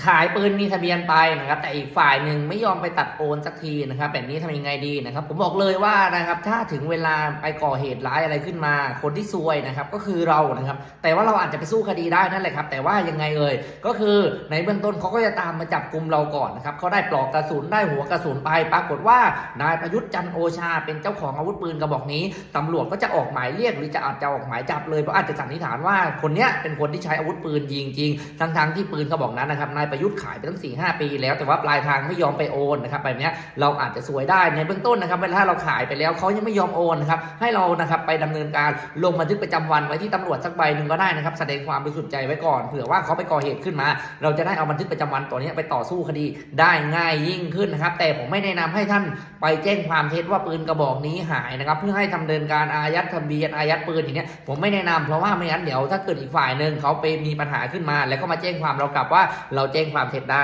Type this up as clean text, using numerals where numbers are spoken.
ขายปืนมีทะเบียนไปนะครับแต่อีกฝ่ายหนึ่งไม่ยอมไปตัดโอนสักทีนะครับแบบนี้ทำยังไงดีนะครับผมบอกเลยว่านะครับถ้าถึงเวลาไปก่อเหตุร้ายอะไรขึ้นมาคนที่ซวยนะครับก็คือเรานะครับแต่ว่าเราอาจจะไปสู้คดีได้นั่นแหละครับแต่ว่ายังไงก็คือในเบื้องต้นเขาก็จะตามมาจับกลุ่มเราก่อนนะครับเขาได้ปลอกกระสุนได้หัวกระสุนไปปรากฏว่านายประยุทธ์จันทร์โอชาเป็นเจ้าของอาวุธปืนกระบอกนี้ตำรวจก็จะออกหมายเรียกหรืออาจจะออกหมายจับเลยเพราะอาจจะสันนิษฐานว่าคนเนี้ยเป็นคนที่ใช้อาวุธปืนยิงจริงทั้งที่ปืนกระบอกนั้นนะครับนายประยุทธ์ขายไปตั้ง 4-5 ปีแล้วแต่ว่าปลายทางไม่ยอมไปโอนนะครับแบบนี้เราอาจจะสวยได้ในเบื้องต้นนะครับเวลาเราขายไปแล้วเขายังไม่ยอมโอนนะครับให้เรานะครับไปดำเนินการลงบันทึกประจำวันไว้ที่ตำรวจสักใบหนึ่งก็ได้นะครับแสดงความบริสุทธิ์ใจไว้ก่อนเผื่อว่าเขาไปก่อเหตุขึ้นมาเราจะได้เอาบันทึกประจำวันตัวนี้ไปต่อสู้คดีได้ง่ายยิ่งขึ้นนะครับแต่ผมไม่แนะนำให้ท่านไปแจ้งความเท็จว่าปืนกระบอกนี้หายนะครับเพื่อให้ดำเนินการอายัดทะเบียนอายัดปืนอย่างนี้ผมไม่แนะนำเพราะว่าไม่งั้นเดี๋ยวถ้าเกิดอีกฝ่ายหนึ่งเขาไปมีปัญหาขึ้นมาแล้วก็มาแจ้งความเรากลับว่าเราแจ้งความเท็จได้